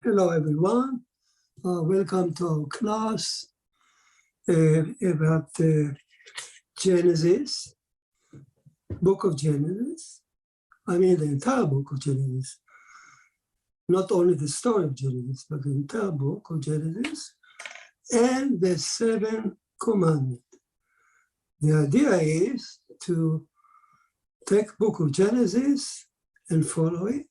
Hello, everyone. Welcome to our class about Genesis, book of Genesis. I mean, the entire book of Genesis. Not only the story of Genesis, but the entire book of Genesis and the 7 commandments. The idea is to take book of Genesis and follow it.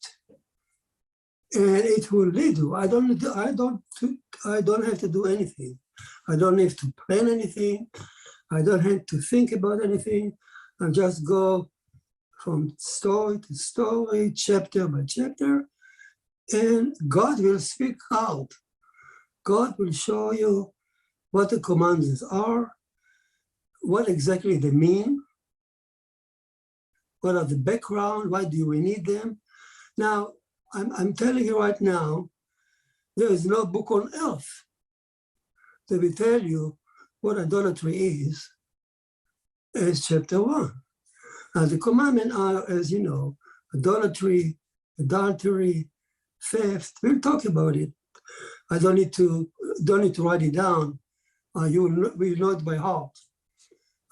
And it will lead you. I don't have to do anything. I don't have to plan anything. I don't have to think about anything. I just go from story to story, chapter by chapter, and God will speak out. God will show you what the commandments are, what exactly they mean, what are the background, why do we need them. Now, I'm telling you right now, there is no book on earth that will tell you what idolatry is as chapter 1. And the commandments are, as you know, idolatry, adultery, theft. We'll talk about it. I don't need to write it down. You will know it by heart.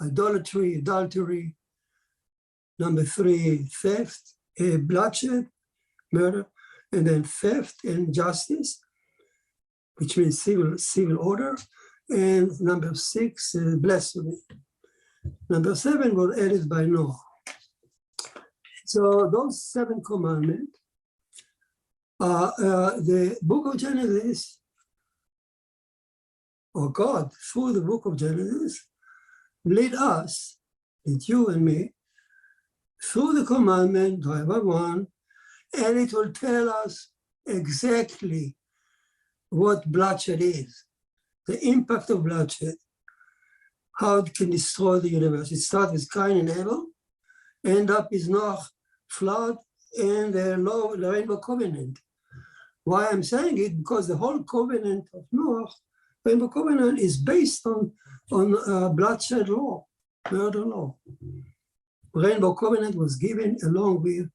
Idolatry, adultery. Number 3, theft, bloodshed, murder, and then theft and justice, which means civil order, and number 6, blasphemy. Number 7 was added by Noah. So those 7 commandments, the book of Genesis, or God, through the book of Genesis, lead us, lead you and me, through the commandment, however one, and it will tell us exactly what bloodshed is, the impact of bloodshed, how it can destroy the universe. It starts with Cain and Abel, end up with Noah, flood, and the rainbow covenant. Why I'm saying it? Because the whole covenant of Noah, rainbow covenant, is based on bloodshed law, murder law. Rainbow covenant was given along with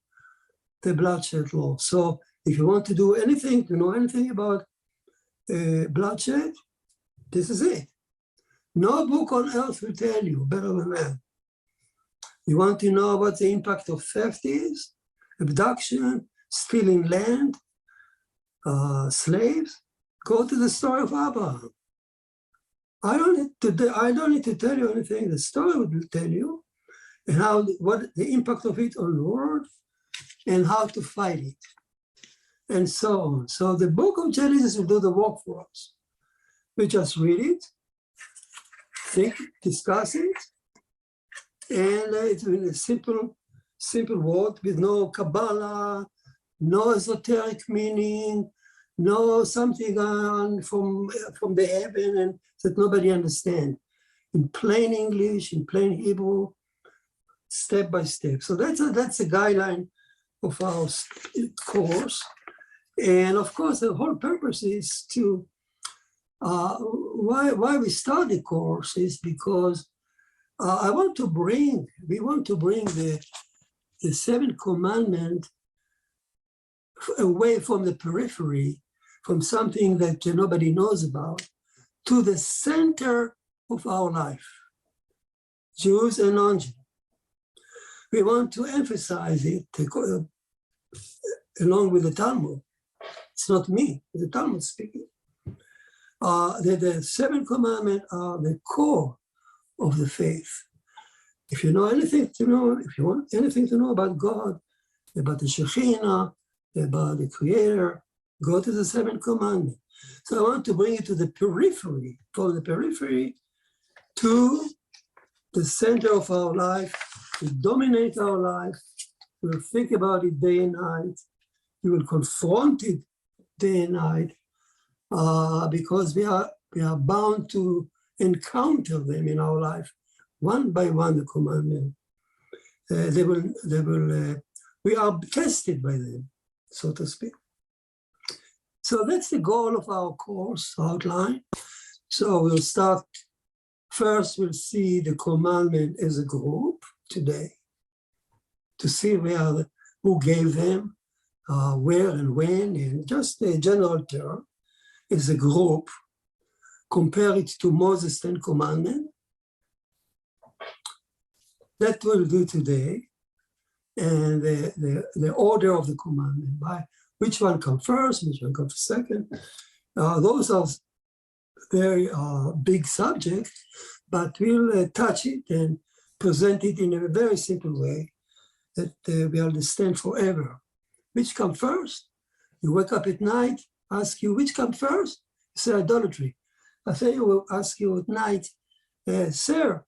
the bloodshed law. So if you want to do anything, to know anything about bloodshed, this is it. No book on earth will tell you better than that. You want to know what the impact of theft is, abduction, stealing land, slaves, go to the story of Abraham. I don't need to tell you anything. The story will tell you, and what the impact of it on the world, and how to fight it, and so on. So the book of Genesis will do the work for us. We just read it, think, discuss it, and it's in a simple word with no Kabbalah, no esoteric meaning, no something from the heaven and that nobody understands. In plain English, in plain Hebrew, step by step. So that's a guideline of our course. And of course, the whole purpose is to, why we start the course is because we want to bring the 7 commandments away from the periphery, from something that nobody knows about, to the center of our life, Jews and non-Jews. We want to emphasize it along with the Talmud. It's not me, it's the Talmud speaking. The 7 commandments are the core of the faith. If you want anything to know about God, about the Shekhinah, about the Creator, go to the 7 commandments. So I want to bring it to the periphery, from the periphery to the center of our life, to dominate our life. We will think about it day and night. We will confront it day and night, because we are bound to encounter them in our life, one by one. The commandment, we are tested by them, so to speak. So that's the goal of our course outline. So we'll start. First, we'll see the commandment as a group today, to see who gave them, where and when, and just a general term, as a group, compare it to Moses' 10 Commandments. That we'll do today, and the order of the commandment, by which one comes first, which one comes second. Those are very big subjects, but we'll touch it and present it in a very simple way that we understand forever. Which comes first? You wake up at night, ask you, which comes first? You say idolatry. I say, you will ask you at night, sir,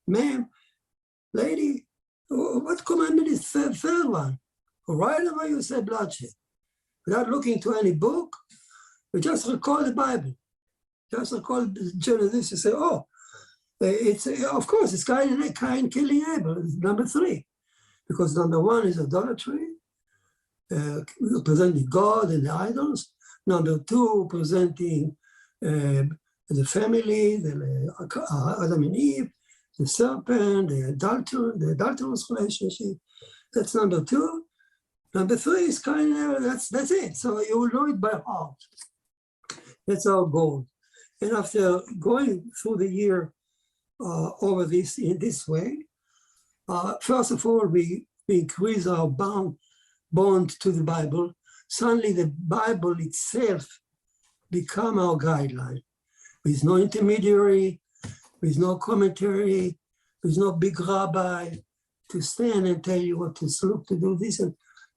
ma'am, lady, what commandment is the third one? Right away you say bloodshed. Without looking to any book, we just recall the Bible. Just recall Genesis. You say, oh, it's of course it's Cain killing Abel. It's number 3, because number 1 is idolatry, presenting God and the idols. Number 2, presenting the family, Adam and Eve, the serpent, the adulterous relationship. That's number 2. Number 3 is Cain and Abel. That's it. So you will know it by heart. That's our goal. And after going through the year over this in this way, first of all, we increase our bond to the Bible. Suddenly the Bible itself become our guideline. With no intermediary, with no commentary, with no big rabbi to stand and tell you what to look to do this. And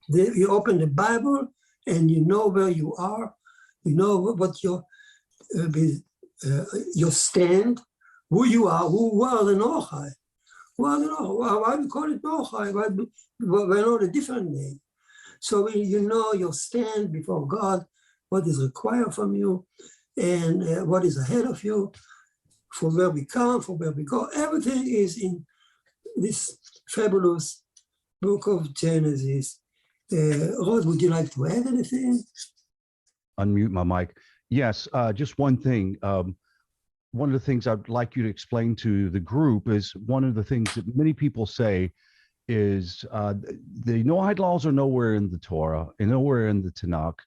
you open the Bible and you know where you are, you know what your stand, who you are, who are the Nochai. Why we call it Nochai? Why not a different name? So you know your stand before God, what is required from you, and what is ahead of you, from where we come, from where we go. Everything is in this fabulous book of Genesis. Rod, would you like to add anything? Unmute my mic. Yes, just one thing. One of the things I'd like you to explain to the group is one of the things that many people say is the Noahide laws are nowhere in the Torah and nowhere in the Tanakh.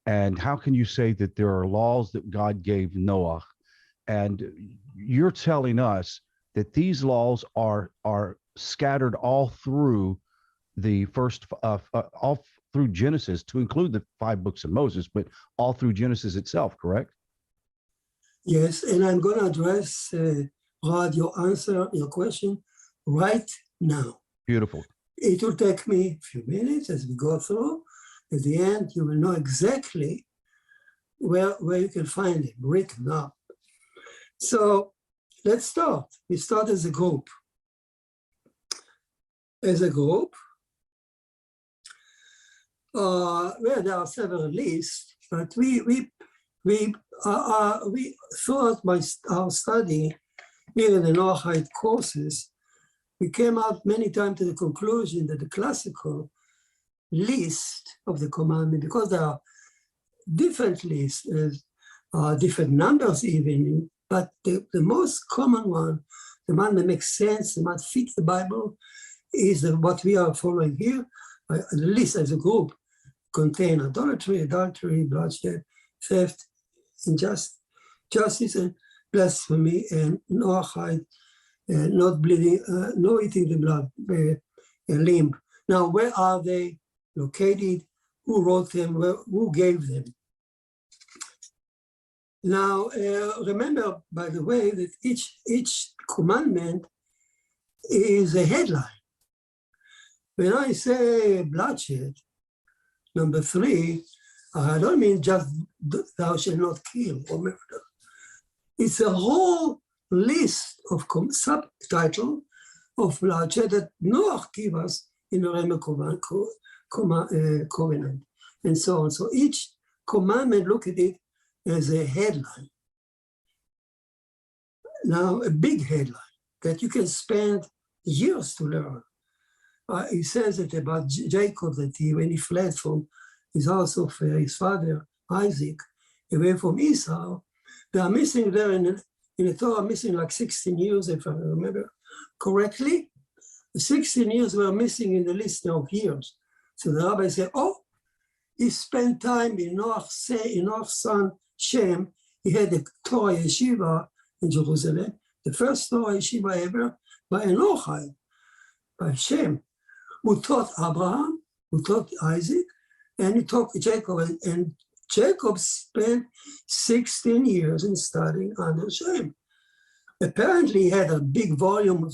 And how can you say that there are laws that God gave Noah? And you're telling us that these laws are scattered all through the first, all through Genesis, to include the 5 books of Moses, but all through Genesis itself, correct? Yes, and I'm going to address, Rod, your question right now. Beautiful. It will take me a few minutes as we go through. At the end, you will know exactly where you can find it written up. So let's start. We start as a group. As a group, well, there are several lists, but we throughout our study here in the Noahide courses, we came out many times to the conclusion that the classical list of the commandment, because there are different lists, different numbers even, but the most common one, the one that makes sense, the one that fits the Bible, is what we are following here. The list as a group contain adultery, bloodshed, theft, injustice, and blasphemy, and Noahide, not bleeding, no eating the blood, limb. Now, where are they located? Who wrote them? Who gave them? Now, remember, by the way, that each commandment is a headline. When I say bloodshed, number 3, I don't mean just thou shalt not kill or murder. It's a whole list of subtitle of bloodshed that Noah gave us in the Rema covenant, and so on. So each commandment, look at it as a headline. Now, a big headline that you can spend years to learn. He says it about Jacob, that when he fled from his house of his father, Isaac, away from Esau, they are missing there in the Torah, missing like 16 years, if I remember correctly. The 16 years were missing in the list of years. So the rabbi said, oh, he spent time in Noach's son Shem. He had a Torah yeshiva in Jerusalem, the first Torah yeshiva ever by Enochai, by Shem, who taught Abraham, who taught Isaac, and he taught Jacob. And Jacob spent 16 years in studying under Shem. Apparently, he had a big volume of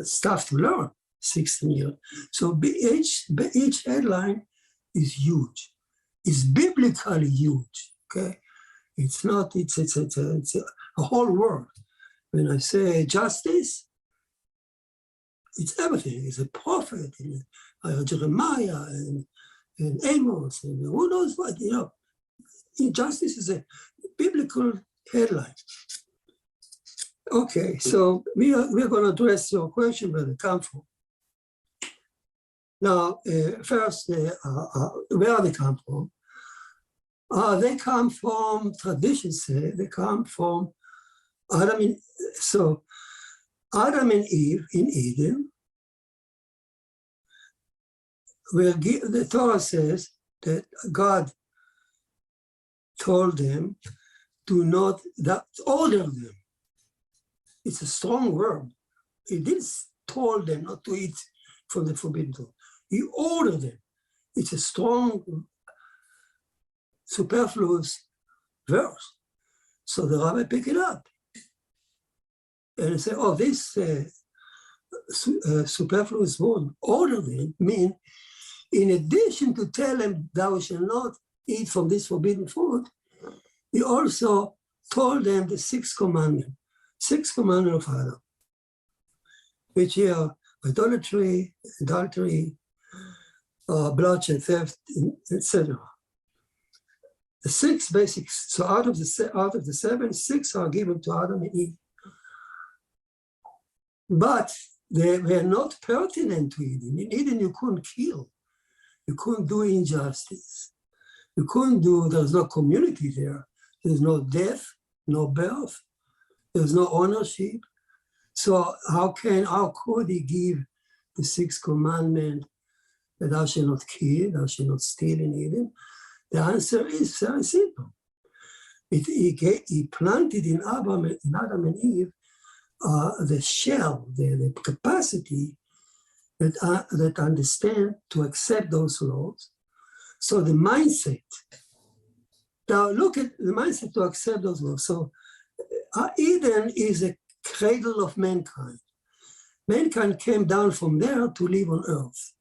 stuff to learn, 16 years. So each headline is huge. It's biblically huge, okay? It's not, it's a whole world. When I say justice, it's everything. It's a prophet, and Jeremiah, and Amos, and who knows what, you know. Injustice is a biblical headline. Okay, so we're going to address your question where they come from. Now, first, where they come from? They come from, traditions say, they come from Adam and Eve in Eden, where the Torah says that God told them to not order them. It's a strong word. He didn't told them not to eat from the forbidden fruit. He ordered them. It's a strong, superfluous verse. So the rabbi picked it up and he said, "Oh, this superfluous word, order them, mean in addition to tell them thou shalt not eat from this forbidden fruit, he also told them the sixth commandment of Adam, which are idolatry, adultery, bloodshed, theft, etc. The six basics. So out of the seven, six are given to Adam and Eve, but they were not pertinent to Eden. In Eden, you couldn't kill, you couldn't do injustice, you couldn't do. There's no community there. There's no death, no birth. There's no ownership. So how could he give the sixth commandment that thou shalt not kill, thou shalt not steal in Eden? The answer is very simple. He planted in Adam and Eve the shell, the capacity that understand to accept those laws. So the mindset. Now look at the mindset to accept those laws. So Eden is a cradle of mankind. Mankind came down from there to live on earth.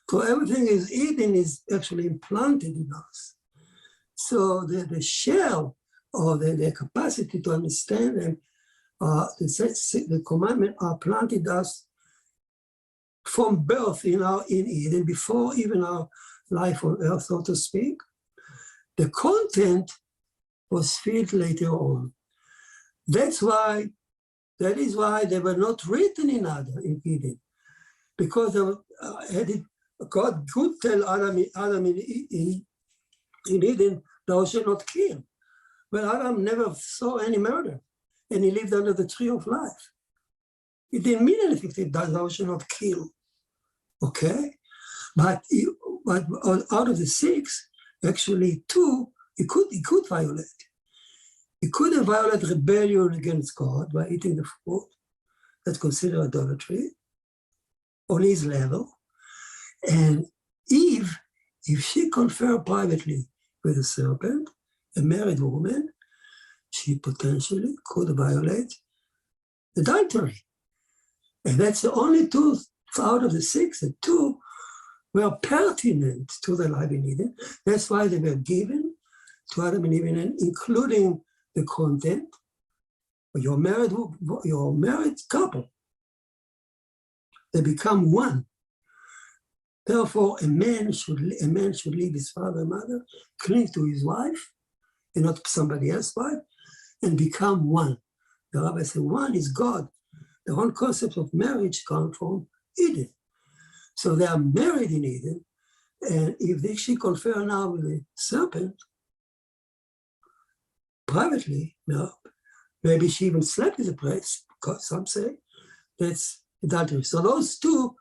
So everything is Eden is actually implanted in us. So the shell or the capacity to understand them, the commandment are planted us from birth in Eden, before even our life on earth, so to speak. The content was filled later on. That is why they were not written in Eden, because God could tell Adam in Eden, thou shalt not kill. But Adam never saw any murder, and he lived under the tree of life. It didn't mean anything that thou shalt not kill, okay? But out of the six, actually two, he could violate. He couldn't violate rebellion against God by eating the fruit. That's considered idolatry on his level. And Eve, if she conferred privately with a serpent, a married woman, she potentially could violate adultery. And that's the only two out of the six. The two were pertinent to the life in Eden. That's why they were given to Adam and Eve, including the content. You're married couple. They become one. Therefore, a man should leave his father and mother, cling to his wife, and not somebody else's wife, and become one. The rabbi said, one is God. The whole concept of marriage comes from Eden. So they are married in Eden, and if she confer now with a serpent, privately, maybe she even slept with the priest, because some say that's adultery. So those two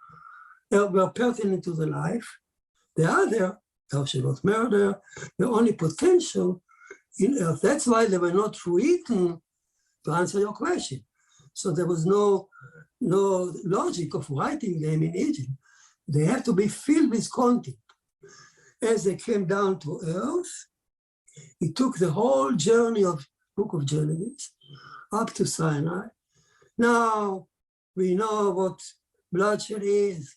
were pertinent to the life. The other, thou shalt not murder, were only potential in earth. That's why they were not written to answer your question. So there was no logic of writing them in Egypt. They have to be filled with content. As they came down to earth, it took the whole journey of Book of Genesis up to Sinai. Now we know what bloodshed is.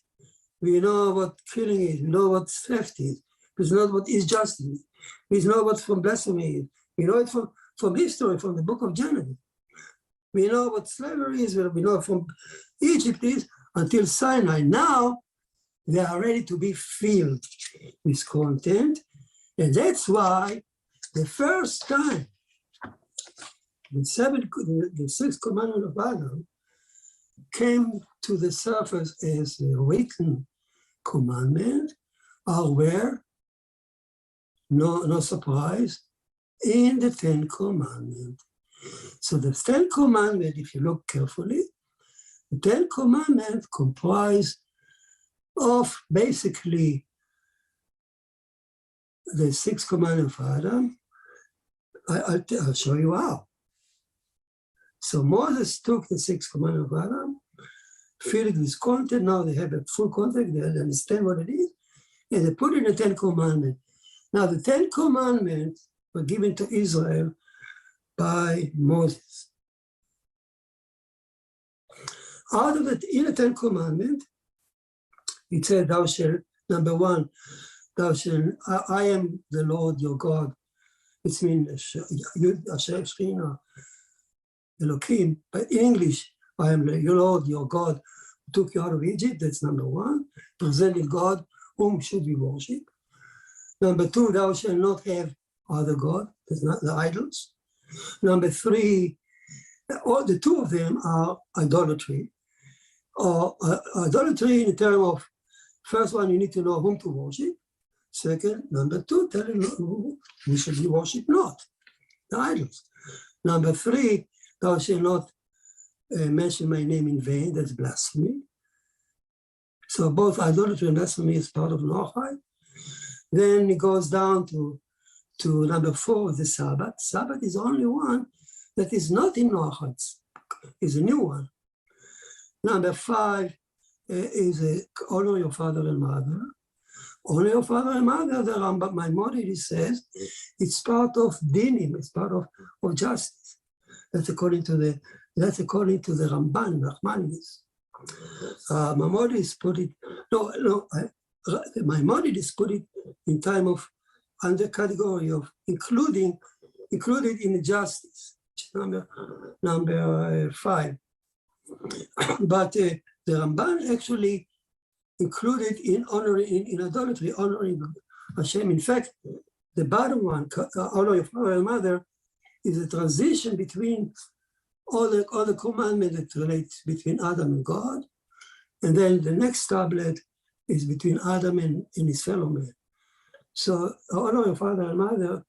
We know what killing is. We know what theft is. We know what is justice. We know what from blasphemy is. We know it from history, from the Book of Genesis. We know what slavery is. We know from Egypt is until Sinai. Now they are ready to be filled with content. And that's why the first time the sixth commandment of Adam came to the surface as a written commandment are where, no surprise, in the Ten Commandments. So the Ten Commandments, if you look carefully, the Ten Commandments comprise of basically the sixth commandment of Adam. I'll show you how. So Moses took the sixth commandment of Adam, filled it with content. Now they have a full context, they understand what it is, and they put it in the Ten Commandments. Now the Ten Commandments were given to Israel by Moses. Out of it, in the Ten Commandments, it said, thou shalt, number one, thou shalt, I am the Lord your God. It means Elohim, but in English, I am your Lord, your God, who took you out of Egypt. That's number one, presenting God, whom should we worship. Number two, thou shalt not have other God, that's not the idols. Number three, all the two of them are idolatry. Or idolatry in terms of, first one, you need to know whom to worship. Second, number two, tell him who should be worshipped not, the idols. Number three, thou shalt not mention my name in vain, that's blasphemy. So both idolatry and blasphemy is part of Noachide. Then it goes down to number four, the Sabbath. Sabbath is only one that is not in Noachide, is a new one. Number five is honor your father and mother. Honor your father and mother, the Rambam Maimonides says, it's part of dinim, it's part of justice. That's according to the Ramban, Nachmanides. Maimonides put it, Maimonides put it in time of under category of included in justice, number five. But the Ramban actually included in honoring, in idolatry, honoring Hashem. In fact, the bottom one, honor your father and mother, is a transition between all the commandments that relate between Adam and God. And then the next tablet is between Adam and his fellow man. So honor your father and mother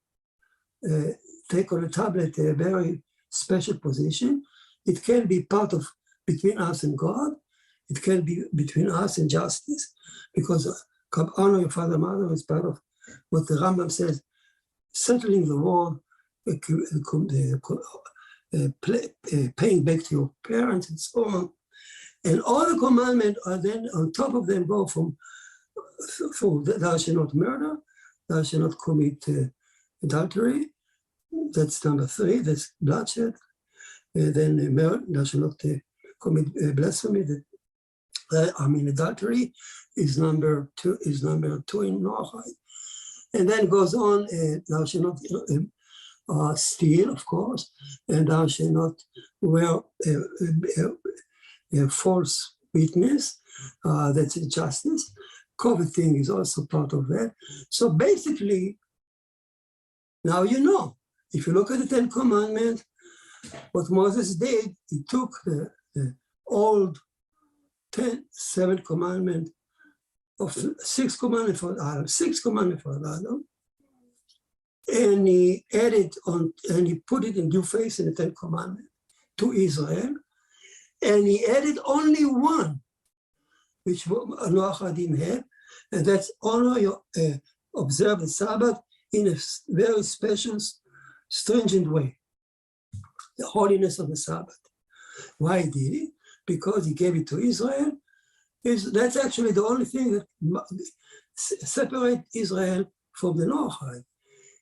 take on a tablet a very special position. It can be part of between us and God. It can be between us and justice, because honor your father and mother is part of what the Rambam says, settling the world, paying back to your parents and so on. And all the commandments are then on top of them go from thou shalt not murder, thou shalt not commit adultery. That's number three, that's bloodshed. Then murder, thou shalt not commit blasphemy. Adultery is number two in Noachide. And then goes on, thou shalt not steal, of course, and thou shalt not wear a false witness, that's injustice. Coveting is also part of that. So basically, now you know, if you look at the Ten Commandments, what Moses did, he took the old 7 commandments of 6 commandments for Adam, 6 commandments for Adam, and he added on, and he put it in due face in the 10 commandments to Israel, and he added only one which Noach didn't have, and that's honor your observe the Sabbath in a very special, stringent way. The holiness of the Sabbath. Why did he? Because he gave it to Israel. That's actually the only thing that separates Israel from the Noachide.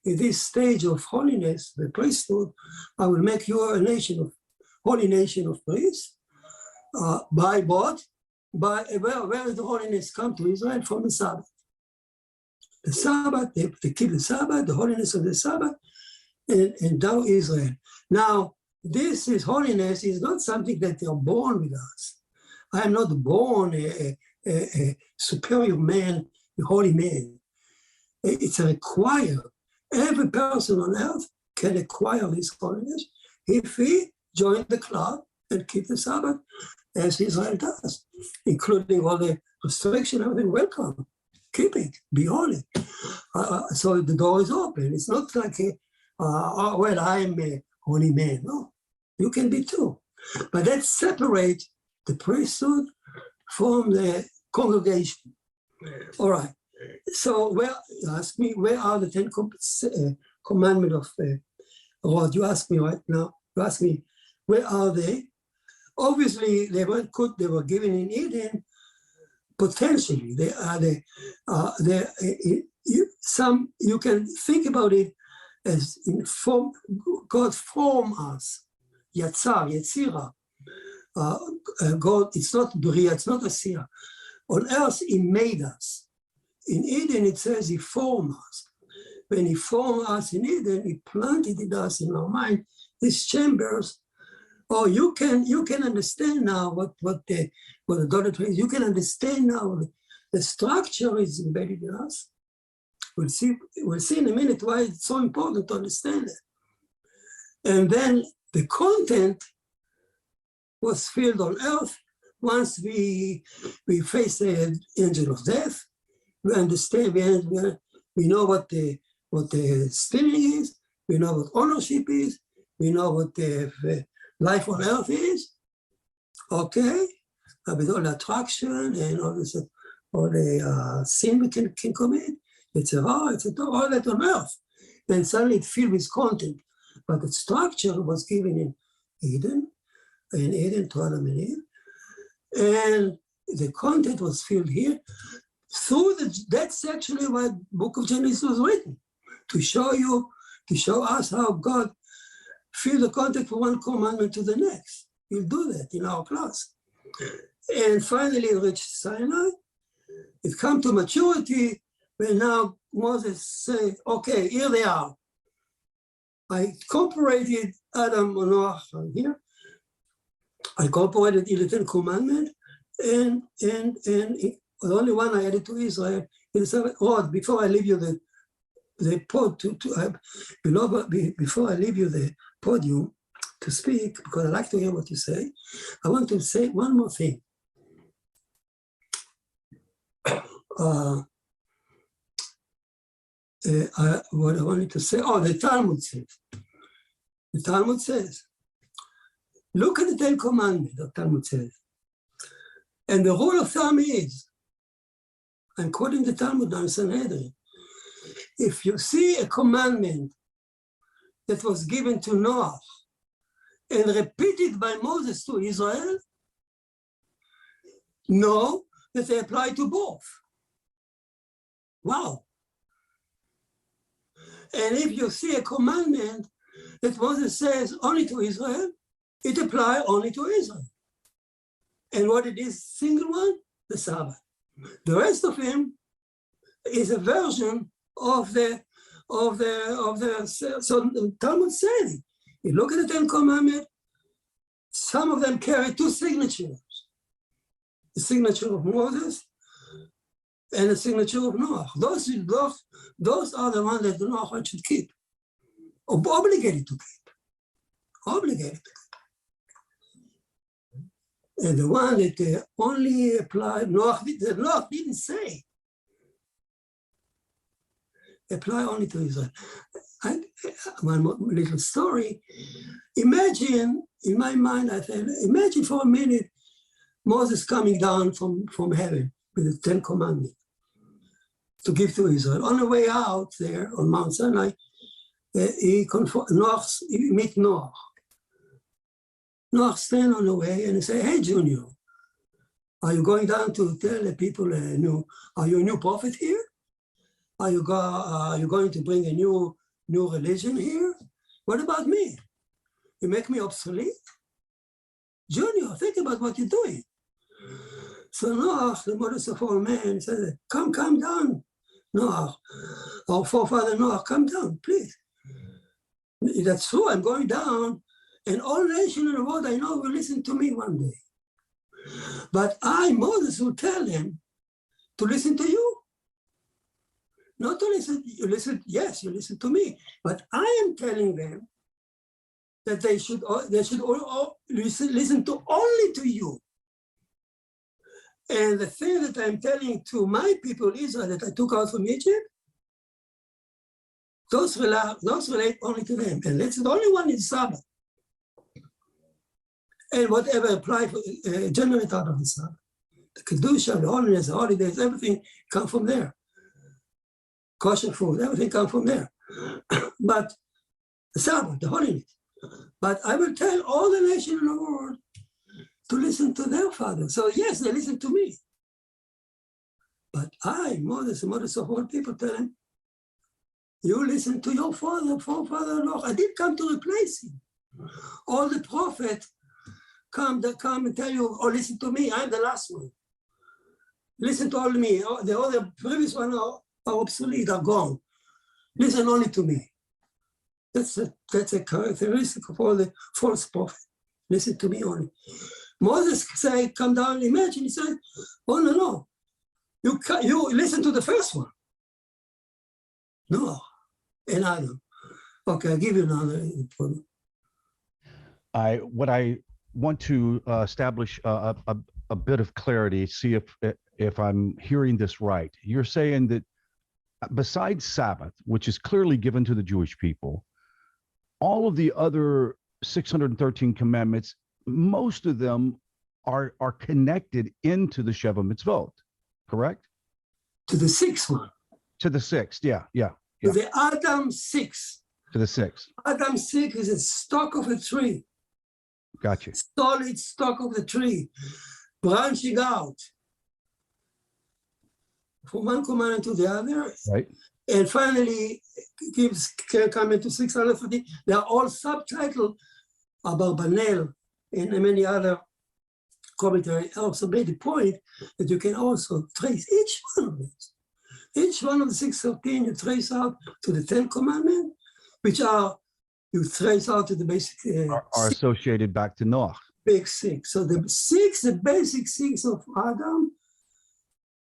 In this stage of holiness, the priesthood, I will make you a holy nation of priests. By what? Where did the holiness come to Israel? From the Sabbath. The Sabbath, they keep the Sabbath, the holiness of the Sabbath, and thou Israel. Now, this is holiness is not something that they are born with us. I am not born a superior man, a holy man. It's a required. Every person on earth can acquire this holiness if he join the club and keep the Sabbath as Israel does, including all the restriction, everything. Welcome, keep it, be holy. So the door is open. It's not like, well, I'm a holy man. No, you can be too. But that separates the priesthood from the congregation. All right. So you ask me, where are the 10 commandments of God? You ask me right now. You ask me, where are they? Obviously, they were given in Eden. Potentially, they are you can think about it as God formed us. Yetzira. God, it's not Bria, it's not Asira. On earth, he made us. In Eden, it says he formed us. When he formed us in Eden, he planted in us in our mind these chambers. Oh, you can understand now what the daughter is. You can understand now the structure is embedded in us. We'll see in a minute why it's so important to understand it. And then the content was filled on earth once we face the angel of death. We understand, we know what the stealing is, we know what ownership is, we know what the life on earth is, okay? With all the attraction and all the sin we can commit, it's all that on earth. Then suddenly it filled with content. But the structure was given in Eden to Adam and Eve, and the content was filled here. That's actually why the book of Genesis was written, to show us how God filled the content from one commandment to the next. We'll do that in our class. And finally it reached Sinai. It come to maturity, when now Moses said, okay, here they are. I incorporated Adam and Noach here. I incorporated the 10 commandments, and the only one I added to Israel is, before I leave you before I leave you the podium to speak, because I like to hear what you say, I want to say one more thing. What I wanted to say, the Talmud says, look at the 10 commandments, the Talmud says. And the rule of thumb is, I'm quoting the Talmud now in Sanhedrin, if you see a commandment that was given to Noah and repeated by Moses to Israel, know that they apply to both. Wow. And if you see a commandment that Moses says only to Israel, it applies only to Israel. And what it is, single one, the Sabbath. The rest of him is a version of the so the Talmud says, you look at the 10 commandments, some of them carry 2 signatures. The signature of Moses and the signature of Noah. Those are the ones that Noah should keep, or obligated to keep. Obligated to keep. And the one that only applied, Noah didn't say, apply only to Israel. One more little story. Imagine, in my mind, I said, imagine for a minute, Moses coming down from heaven with the 10 Commandments to give to Israel. On the way out there on Mount Sinai, he meet Noah. Noah stand on the way and he say, "Hey, Junior, are you going down to tell the people are you a new prophet here? Are you going to bring a new religion here? What about me? You make me obsolete? Junior, think about what you're doing." So Noah, the modest of all men, said, come down, Noah. Our forefather Noah, come down, please. That's true, I'm going down, and all nations in the world I know will listen to me one day. But I, Moses, will tell them to listen to you. Not to listen, you listen to me, but I am telling them that they should all listen to only to you. And the thing that I'm telling to my people, Israel, that I took out from Egypt, those relate only to them. And that's the only one is Sabbath. And whatever apply for generate out of the Sabbath. The Kedusha, the holiness, the holidays, everything come from there. Kosher food, everything come from there. But the Sabbath, the holiness. But I will tell all the nations in the world to listen to their father. So yes, they listen to me. But I, Moses, the modest of all people, tell him, you listen to your forefather, Lord. I didn't come to replace him. All the prophets come and tell you, oh, listen to me, I'm the last one. Listen to all me. The other previous one are obsolete, are gone. Listen only to me. That's a characteristic of all the false prophets. Listen to me only. Moses said, come down, imagine, he said, oh, no. You listen to the first one. No, and Adam. Okay, I'll give you another. What I want to establish a bit of clarity, see if I'm hearing this right. You're saying that besides Sabbath, which is clearly given to the Jewish people, all of the other 613 commandments, most of them are connected into the Sheva Mitzvot, correct? To the sixth one. To the sixth, yeah. To the Adam 6. To the sixth. Adam 6 is a stalk of a tree. Gotcha. Solid stalk of the tree, branching out from one commandment to the other. Right. And finally, coming to 640. They are all subtitled about Banel and many other commentaries. Also made the point that you can also trace each one of these. Each one of the 613 you trace out to the 10 Commandments, which are you trace out to the basic are associated back to Noah. Big six. So the basic six of Adam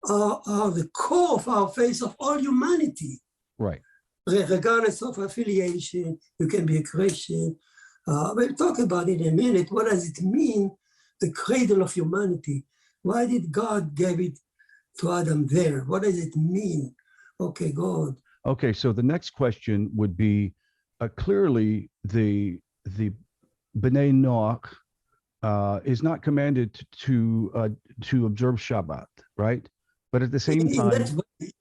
are the core of our faith of all humanity. Right. Regardless of affiliation, you can be a Christian. We'll talk about it in a minute. What does it mean, the cradle of humanity? Why did God give it to Adam there? What does it mean? Okay, God. Okay, so the next question would be, clearly the B'nai Noach is not commanded to observe Shabbat, right? But at the same time,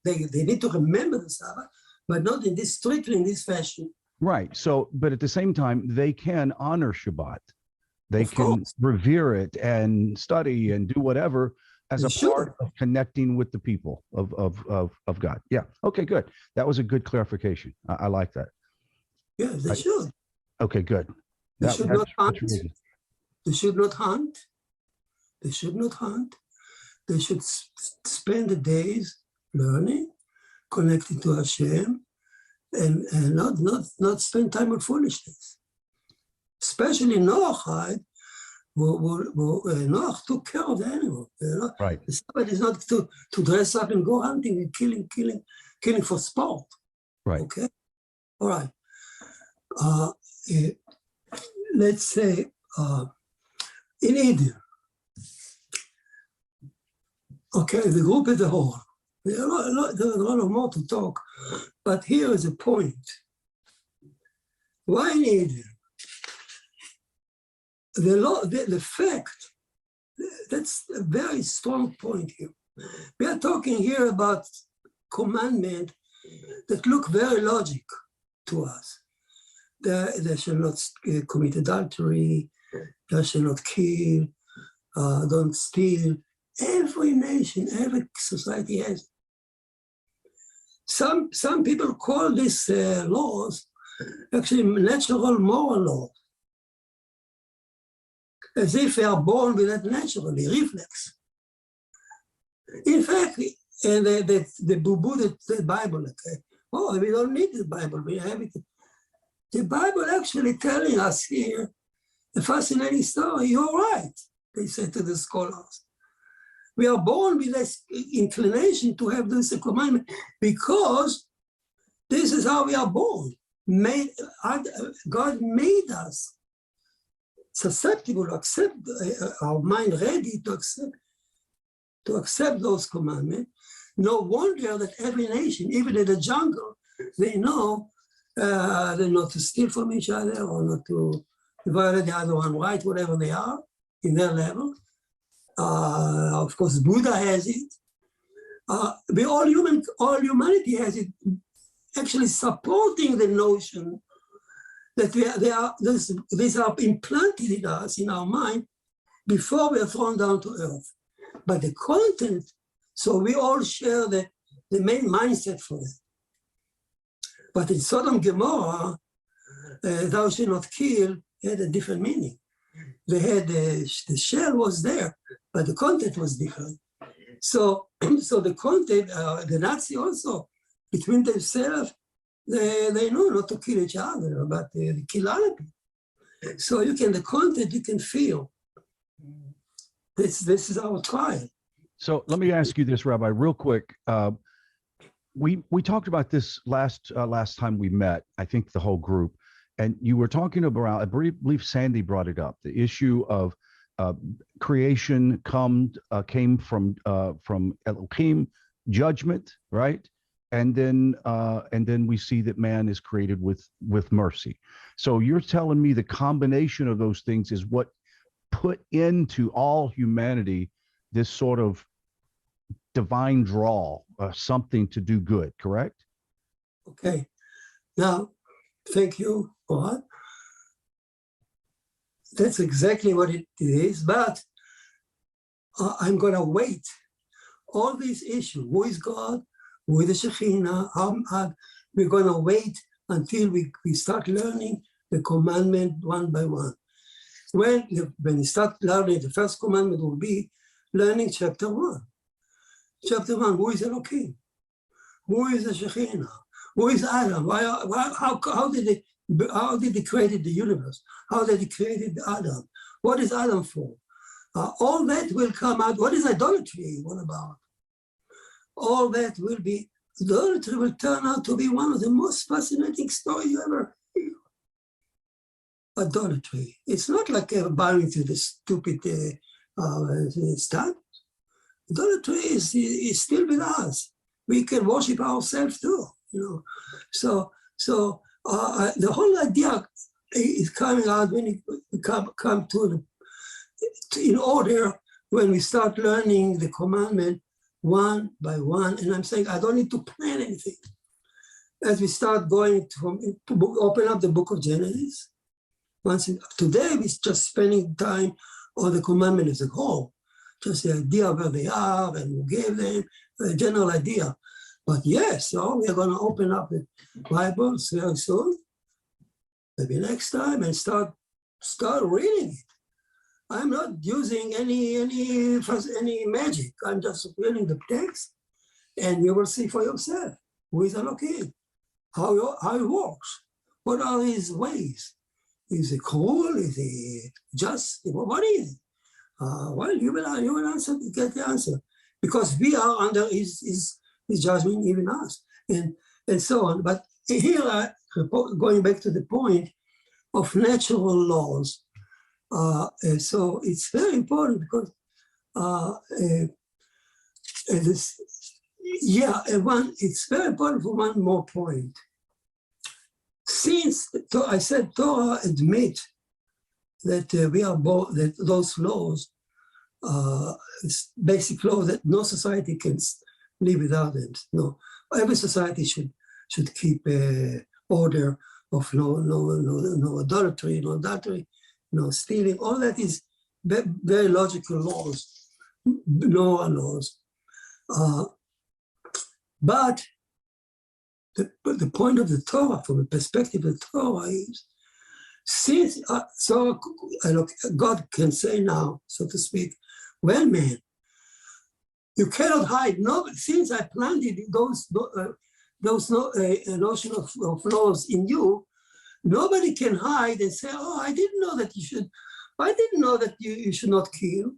they need to remember the Sabbath, but not in this strictly in this fashion. Right. So, but at the same time, they can honor Shabbat. They can revere it and study and do whatever as a part of connecting with the people of God. Yeah. Okay, good. That was a good clarification. I like that. Yeah, they should. Okay, good. They should not hunt. They should not hunt. They should not hunt. They should spend the days learning, connecting to Hashem, and not spend time on foolishness. Especially Noach, Noach took care of the animal. Right. The Sabbath is not to dress up and go hunting and killing for sport. Right. Okay. All right. Let's say in Eden. Okay, the group as a whole. There's a lot more to talk, but here is a point. Why in Eden? The fact That's a very strong point here. We are talking here about commandment that look very logic to us. They shall not commit adultery, they shall not kill, don't steal. Every nation, every society has it. Some people call these laws actually natural moral laws, as if they are born with that naturally, reflex. In fact, and the boo-boo the Bible, okay? Oh, we don't need the Bible, we have it. The Bible actually telling us here a fascinating story. You're right, they said to the scholars. We are born with this inclination to have this commandment because this is how we are born. God made us susceptible to accept, our mind ready to accept those commandments. No wonder that every nation, even in the jungle, they know not to steal from each other or not to violate the other one right, whatever they are in their level. Of course, Buddha has it. All humanity has it, actually supporting the notion that these are implanted in us, in our mind, before we are thrown down to earth. But the content, so we all share the main mindset for it. But in Sodom and Gomorrah, thou shalt not kill had a different meaning. They had the shell was there, but the content was different. So the content, the Nazi also, between themselves, they know not to kill each other, but they kill other people. So the content you can feel. This is our trial. So let me ask you this, Rabbi, real quick. We talked about this last time we met, I think the whole group, and you were talking about, I believe Sandy brought it up, the issue of creation came from Elohim, judgment, right? And then we see that man is created with mercy. So you're telling me the combination of those things is what put into all humanity this sort of divine draw, something to do good, correct? Okay. Now, thank you, Ohad. That's exactly what it is, but I'm going to wait. All these issues, who is God, who is the Shekhinah, we're going to wait until we start learning the commandment one by one. When you start learning, the first commandment will be learning chapter 1. Chapter 1, who is Elohim? Who is the Shekhinah? Who is Adam? How did they create the universe? How did they create Adam? What is Adam for? All that will come out. What is idolatry? What about? All that will be, idolatry will turn out to be one of the most fascinating stories you ever hear. Idolatry. It's not like bowing to the stupid stuff. Idolatry is still with us. We can worship ourselves too, So the whole idea is coming out when you come to in order when we start learning the commandment one by one. And I'm saying I don't need to plan anything. As we start going to open up the book of Genesis, today we're just spending time on the commandment as a whole. Just the idea where they are and who gave them, a general idea. But yes, so we are going to open up the Bibles very soon, maybe next time, and start reading it. I'm not using any magic. I'm just reading the text, and you will see for yourself who is Elohim, how it works, what are his ways. Is he cruel? Is he just? What is it? Well, you will answer, get the answer, because we are under his judgment, even us, and so on. But here, going back to the point of natural laws, so it's very important because it's very important for one more point. Since I said Torah admit that we are born, that those laws it's basic laws that no society can live without them. No, every society should keep order of no adultery, no stealing. All that is very logical laws, laws. But the point of the Torah, from the perspective of the Torah, is since God can say now, so to speak, well, man, you cannot hide. No, since I planted those notion of laws in you, nobody can hide and say, "Oh, I didn't know that you should. I didn't know that you should not kill.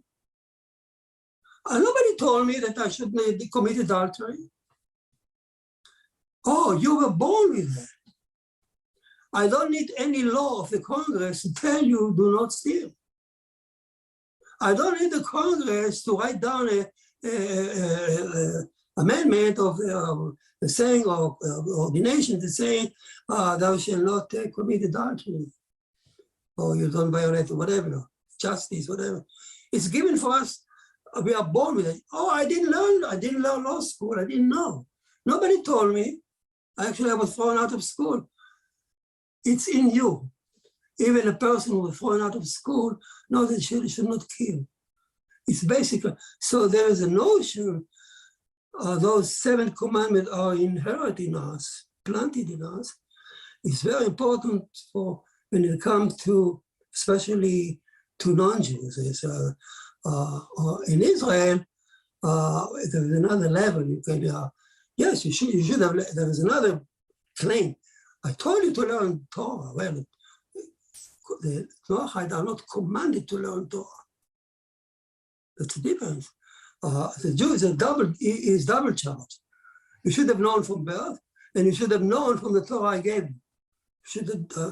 Nobody told me that I should commit adultery. Oh, you were born with that. I don't need any law of the Congress to tell you do not steal. I don't need the Congress to write down a amendment of the saying of ordination to say thou shalt not commit adultery, or you don't violate whatever, justice, whatever. It's given for us. We are born with it. Oh, I didn't learn law school. I didn't know. Nobody told me. Actually, I was thrown out of school. It's in you. Even a person who was thrown out of school knows that he should not kill. It's basically, so there is a notion, those 7 commandments are inherent in us, planted in us. It's very important for when it comes to, especially to non-Jews. In Israel, there's another level. You can, yes, you should have, there is another claim. I told you to learn Torah. Well, the Noahide are not commanded to learn Torah. That's the difference. The Jew is double charged. You should have known from birth, and you should have known from the Torah I gave you.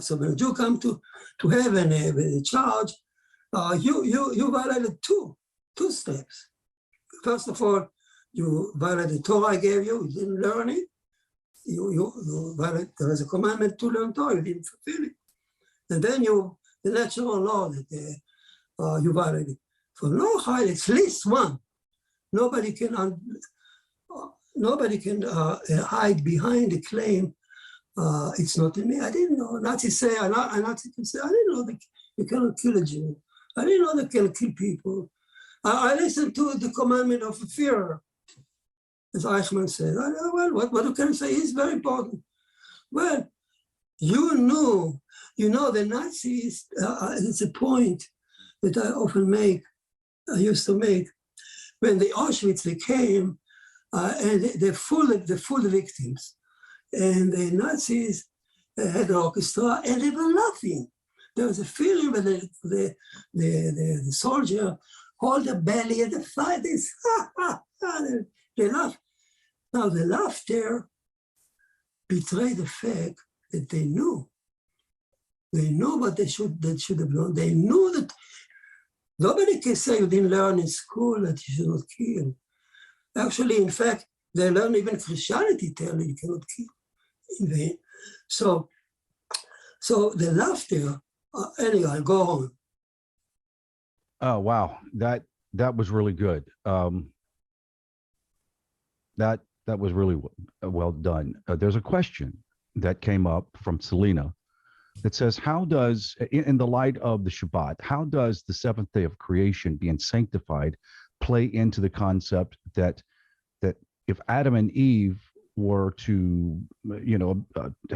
So when a Jew comes to heaven with a charge, you violated two steps. First of all, you violated the Torah I gave you. You didn't learn it. You violated. There was a commandment to learn Torah. You didn't fulfill it. And then the natural law that you violated. For Noahide, it's at least one. Nobody can hide behind the claim. It's not in me. I didn't know. Nazis say, Nazis can say, I didn't know that you cannot kill a Jew. I didn't know they can kill people. I listened to the commandment of the Führer, as Eichmann said. Well, what can I say is very important. Well, you know the Nazis, it's a point that I used to make, when the Auschwitz, they came, and they fooled the victims. And the Nazis had the orchestra, and they were laughing. There was a feeling that the soldier hold the belly and the fight is, they laugh. Now the laughter betrayed the fact that they knew. They knew what they should have known. They knew that nobody can say you didn't learn in school that you should not kill. Actually, in fact, they learn even Christianity tell you cannot kill in vain. So the laughter, anyway, I'll go on. Oh, wow. That was really good. That was really well done. There's a question that came up from Selena that says, how does, in the light of the Shabbat, how does the 7th day of creation being sanctified play into the concept that if Adam and Eve were to,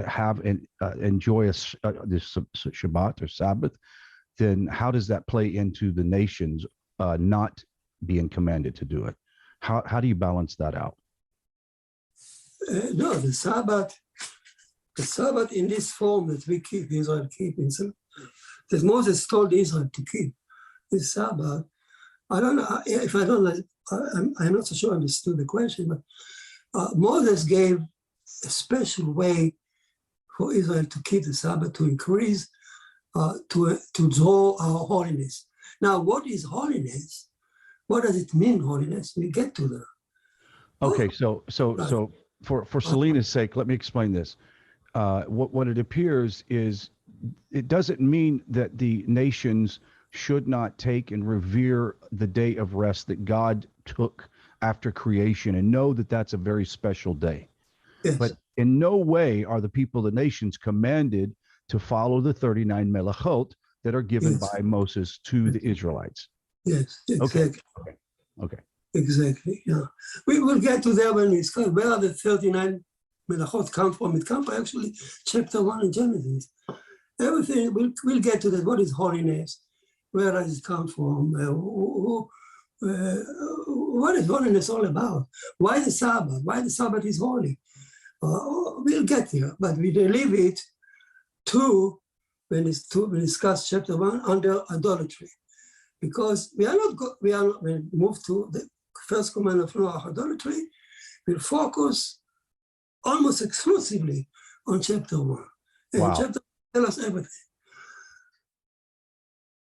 have and enjoy this Shabbat or Sabbath, then how does that play into the nations not being commanded to do it? How do you balance that out? No, the Sabbath in this form that we keep, Israel keeping, that Moses told Israel to keep this Sabbath. I don't know if I'm not so sure I understood the question, but Moses gave a special way for Israel to keep the Sabbath, to increase, to draw our holiness. Now, what is holiness? What does it mean, holiness? We get to that. Okay, so for Selena's sake, let me explain this. What it appears is it doesn't mean that the nations should not take and revere the day of rest that God took after creation and know that that's a very special day. Yes. But in no way are the people of the nations commanded to follow the 39 melachot that are given Yes. by Moses to the Israelites. Yes, exactly. Okay. Exactly, yeah. We will get to that when we discuss where the 39 melachot come from. It comes from actually chapter 1 in Genesis. Everything, we'll get to that. What is holiness? Where does it come from? What is holiness all about? Why the Sabbath? Why the Sabbath is holy? We'll get there, but we leave it to when we discuss chapter 1 under idolatry, because we move to the first command of Noah, idolatry. We'll focus almost exclusively on chapter 1, and Wow. chapter 1 tells us everything.